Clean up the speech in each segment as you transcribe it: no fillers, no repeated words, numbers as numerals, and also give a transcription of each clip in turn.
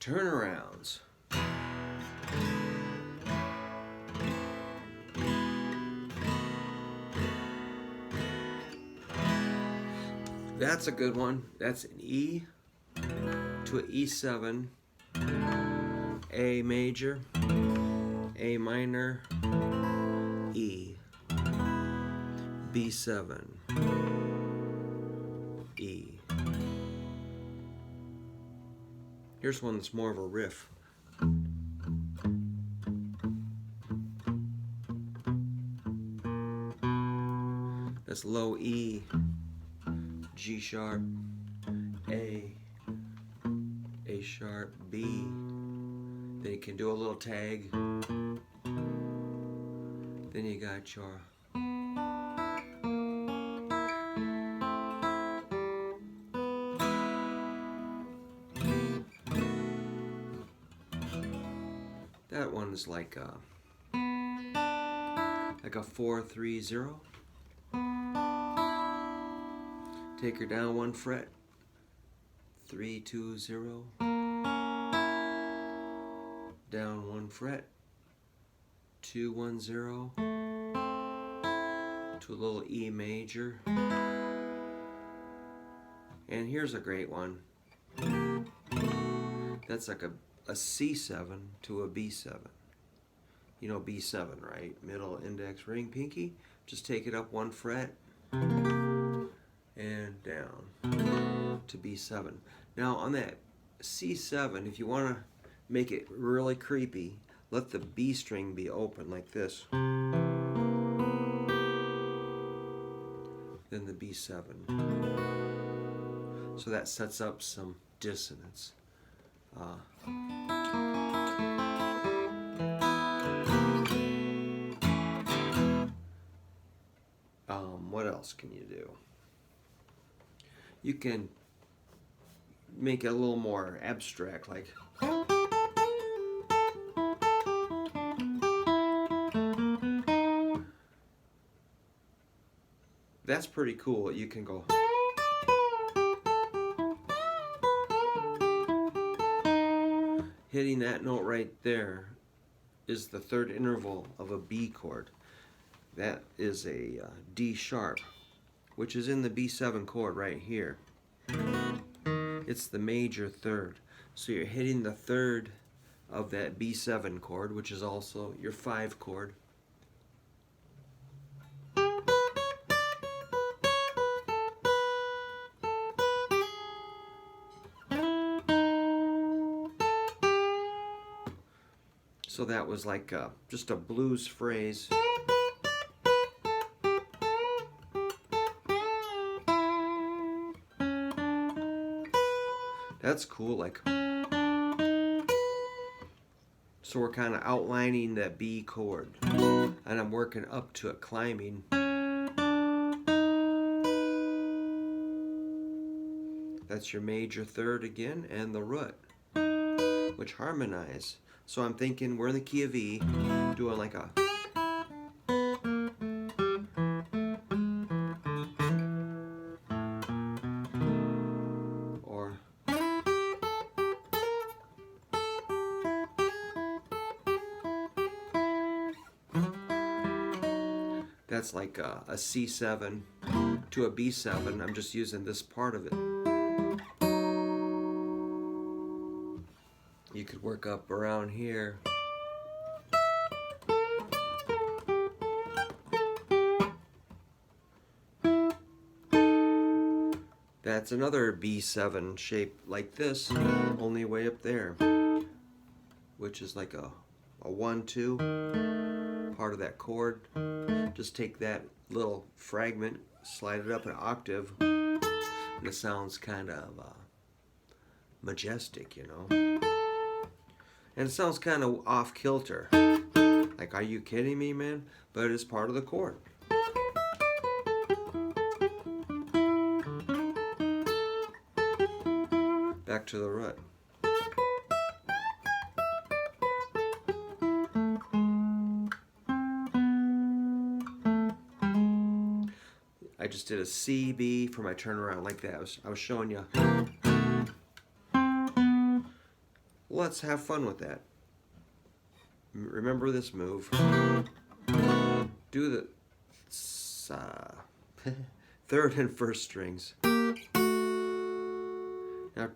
turnarounds. That's a good one. That's an E to an E7, A major, A minor, E, B7, E. Here's one that's more of a riff. That's low E, G sharp, A sharp, B. Then you can do a little tag. Then you got your that one's like a 4-3-0. Take her down 1 fret. 3-2-0. Down 1 fret. 2-1-0. To a little E major. And here's a great one. That's like a C7 to a B7. You know B7, right? Middle, index, ring, pinky. Just take it up 1 fret and down to B7. Now on that C7, if you want to make it really creepy, let the B string be open like this. Then the B7. So that sets up some dissonance. What else can you do? You can make it a little more abstract, like that's pretty cool. You can go hitting that note right there is the 3rd interval of a B chord. That is a D sharp, which is in the B7 chord right here. It's the major 3rd. So you're hitting the 3rd of that B7 chord, which is also your 5 chord. So that was like just a blues phrase. That's cool, like, so we're kind of outlining that B chord, and I'm working up to it, climbing. That's your major 3rd again, and the root, which harmonize. So I'm thinking we're in the key of E, doing like a that's like a C7 to a B7. I'm just using this part of it. You could work up around here. That's another B7 shape like this, only way up there, which is like a 1-2, part of that chord. Just take that little fragment, slide it up an octave, and it sounds kind of majestic, you know. And it sounds kind of off kilter. Like, are you kidding me, man? But it's part of the chord. Back to the root. I just did a C, B for my turnaround like that. I was showing you. Let's have fun with that. Remember this move. Do the third and first strings. Now,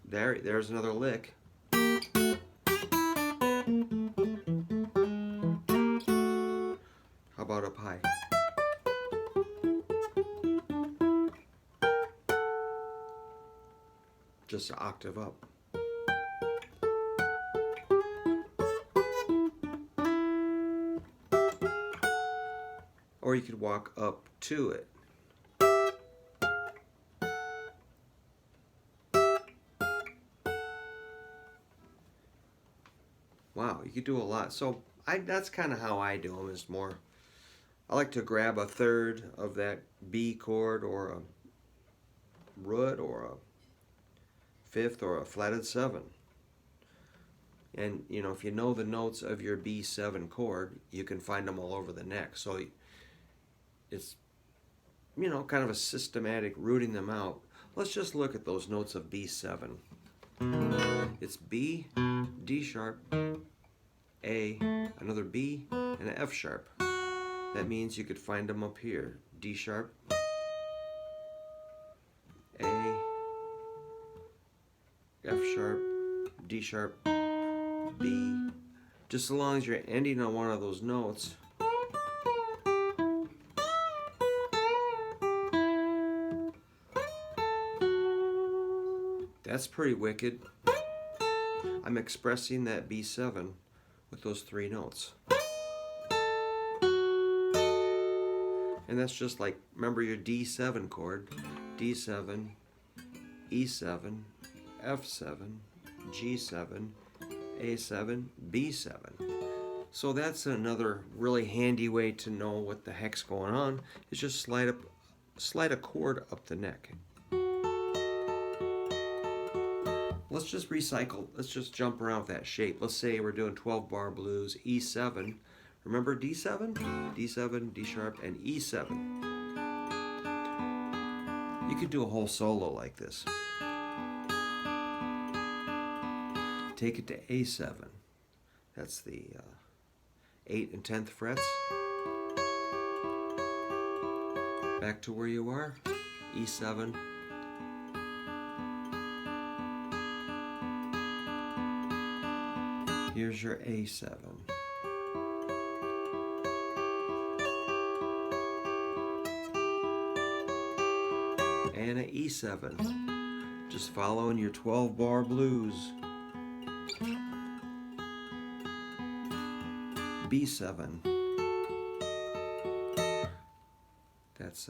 there's another lick. How about up high? Just an octave up. Or you could walk up to it. Wow, you could do a lot. So that's kind of how I do them. Is more, I like to grab a third of that B chord or a root or a fifth or a flatted 7. And you know, if you know the notes of your B7 chord, you can find them all over the neck. So it's, you know, kind of a systematic rooting them out. Let's just look at those notes of B7. It's B, D sharp, A, another B, and an F sharp. That means you could find them up here. D sharp, A, F sharp, D sharp, B. Just as long as you're ending on one of those notes. That's pretty wicked. I'm expressing that B7 with those 3 notes. And that's just like, remember your D7 chord. D7, E7, F7, G7, A7, B7. So that's another really handy way to know what the heck's going on, is just slide a chord up the neck. Let's just recycle. Let's just jump around with that shape. Let's say we're doing 12 bar blues, E7. Remember D7? D7, D sharp, and E7. You could do a whole solo like this. Take it to A7. That's the 8th and 10th frets. Back to where you are. E7. Here's your A7. And an E7. Just following your 12 bar blues. B7. That's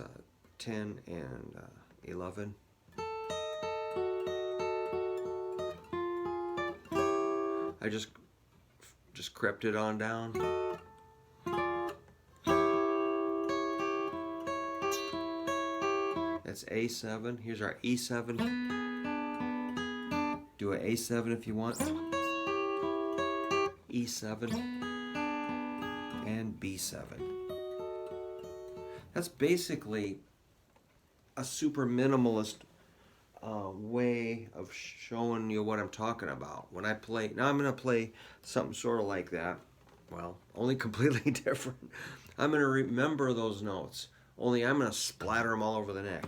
10 and 11. I just crept it on down. That's A7. Here's our E7. Do an A7 if you want. E7 and B7. That's basically a super minimalist way of showing you what I'm talking about. When I play, now I'm going to play something sort of like that. Well, only completely different. I'm going to remember those notes, only I'm going to splatter them all over the neck.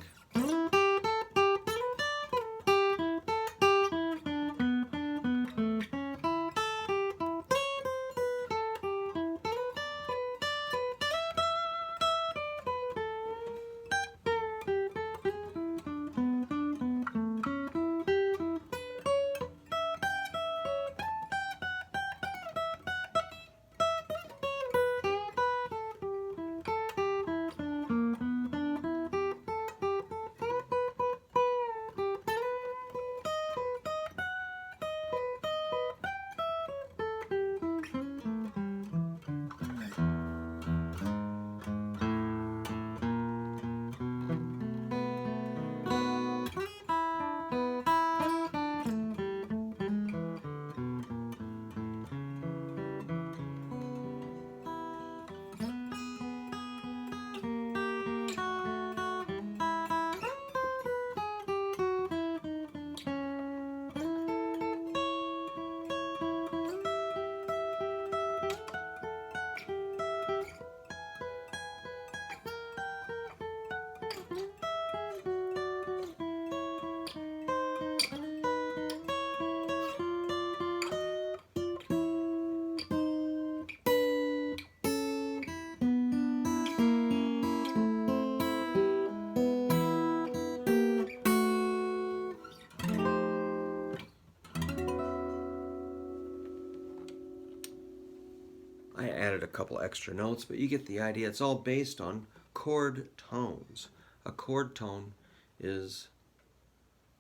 added a couple extra notes, but you get the idea. It's all based on chord tones. A chord tone is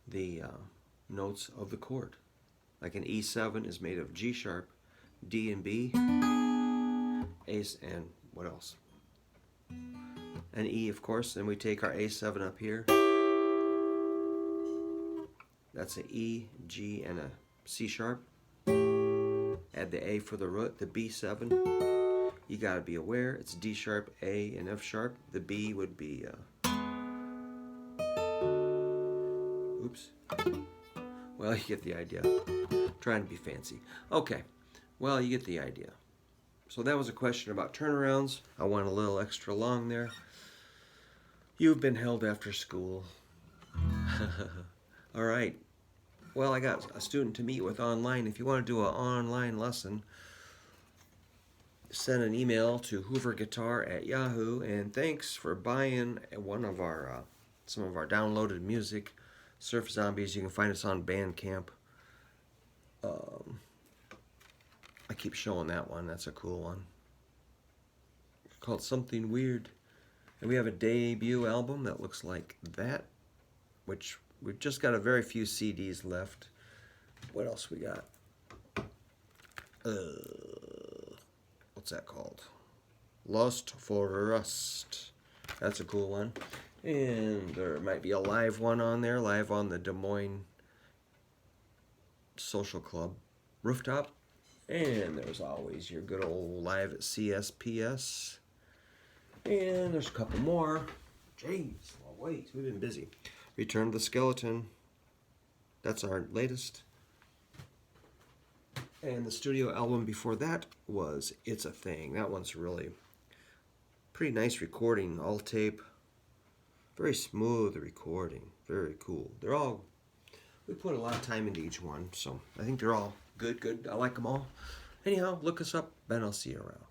the notes of the chord. Like an E7 is made of G sharp, D and B, A, and what else? An E, of course. Then we take our A7 up here. That's an E, G, and a C sharp. Add the A for the root, the B7. You gotta be aware it's D sharp, A, and F sharp. The B would be, oops. Well, you get the idea. Trying to be fancy. Okay, well, you get the idea. So that was a question about turnarounds. I went a little extra long there. You've been held after school. All right. Well, I got a student to meet with online. If you want to do an online lesson, send an email to hooverguitar@yahoo. And thanks for buying one of our some of our downloaded music, Surf Zombies. You can find us on Bandcamp. I keep showing that one. That's a cool one. It's called Something Weird. And we have a debut album that looks like that, which we've just got a very few CDs left. What else we got? What's that called? Lust for Rust. That's a cool one. And there might be a live one on there, live on the Des Moines Social Club rooftop. And there's always your good old live at CSPS. And there's a couple more. Jeez, well, wait, we've been busy. Return of the Skeleton. That's our latest. And the studio album before that was It's a Thing. That one's really pretty nice recording, all tape. Very smooth recording. Very cool. They're all, we put a lot of time into each one, so I think they're all good. I like them all. Anyhow, look us up, and I'll see you around.